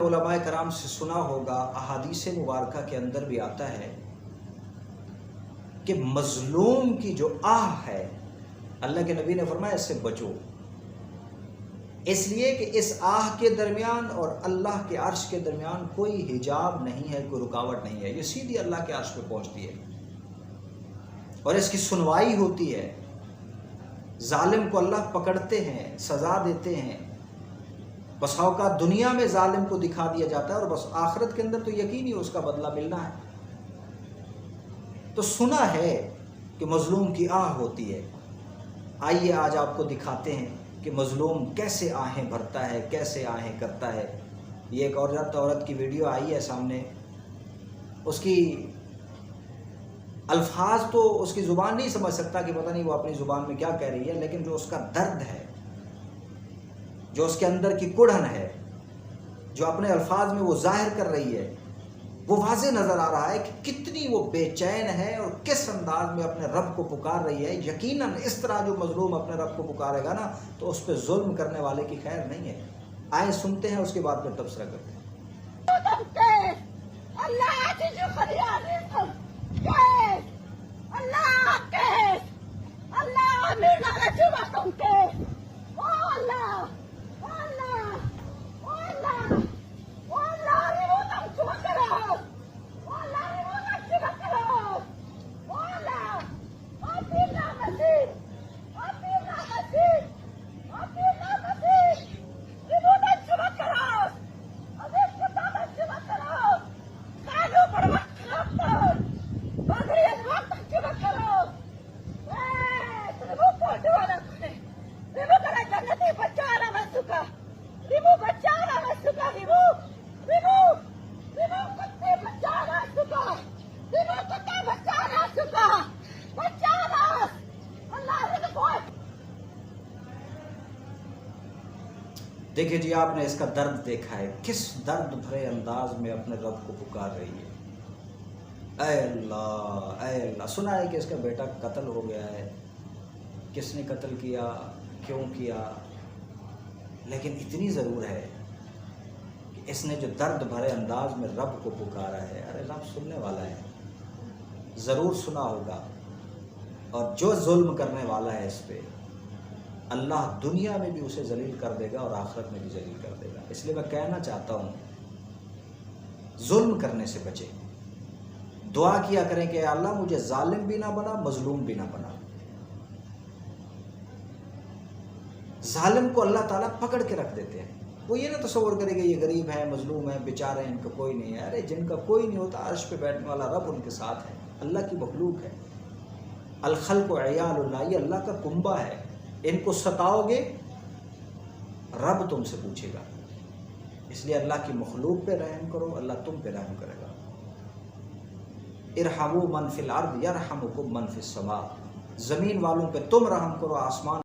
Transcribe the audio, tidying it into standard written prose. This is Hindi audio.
उलमाए कराम से सुना होगा, अहादीस मुबारका के अंदर भी आता है कि मजलूम की जो आह है, अल्लाह के नबी ने फरमाया इससे बचो, इसलिए कि इस आह के दरमियान और अल्लाह के अर्श के दरमियान कोई हिजाब नहीं है, कोई रुकावट नहीं है। ये सीधी अल्लाह के अर्श पे पहुंचती है और इसकी सुनवाई होती है। जालिम को अल्लाह पकड़ते हैं, सज़ा देते हैं। बस औकात दुनिया में जालिम को दिखा दिया जाता है और बस आखिरत के अंदर तो यकीन ही उसका बदला मिलना है। तो सुना है कि मजलूम की आह होती है। आइए आज आपको दिखाते हैं कि मजलूम कैसे आहें भरता है, कैसे आहें करता है। ये एक औरत की वीडियो आई है सामने। उसकी अल्फाज तो उसकी ज़ुबान नहीं समझ सकता कि पता नहीं वो अपनी ज़ुबान में क्या कह रही है, लेकिन जो उसका दर्द है, जो उसके अंदर की कुढ़न है, जो अपने अल्फाज में वो जाहिर कर रही है, वो वाज़े नज़र आ रहा है कि कितनी वो बेचैन है और किस अंदाज में अपने रब को पुकार रही है। यकीनन इस तरह जो मजलूम अपने रब को पुकारेगा ना, तो उस पर जुल्म करने वाले की खैर नहीं है। आए सुनते हैं, उसके बाद में तबसरा करते हैं। देखिए जी, आपने इसका दर्द देखा है, किस दर्द भरे अंदाज में अपने रब को पुकार रही है। ऐ अल्लाह, ऐ अल्लाह। सुना है कि इसका बेटा कत्ल हो गया है। किसने कत्ल किया, क्यों किया, लेकिन इतनी ज़रूर है कि इसने जो दर्द भरे अंदाज में रब को पुकारा है, अरे रब सुनने वाला है, ज़रूर सुना होगा। और जो जुल्म करने वाला है इस पर, अल्लाह दुनिया में भी उसे जलील कर देगा और आखिरत में भी जलील कर देगा। इसलिए मैं कहना चाहता हूँ, जुल्म करने से बचें। दुआ किया करें कि अल्लाह मुझे जालिम भी ना बना, मजलूम भी ना बना। जालिम को अल्लाह ताला पकड़ के रख देते हैं। वो ये ना तसव्वुर करेगा ये गरीब है, मजलूम है, बेचारे हैं, इनका कोई नहीं है। अरे जिनका कोई नहीं होता, अर्श पे बैठने वाला रब उनके साथ है। अल्लाह की मखलूक है। अल खल्क़ु अयालुल्लाह, ये अल्लाह का कुंबा है। इनको सताओगे, रब तुमसे पूछेगा। इसलिए अल्लाह की मखलूक पे रहम करो, अल्लाह तुम पे रहम करेगा। इरहमू मन फिल अर्द यरहमुकुम मन फिस समा। ज़मीन वालों पे तुम रहम करो, आसमान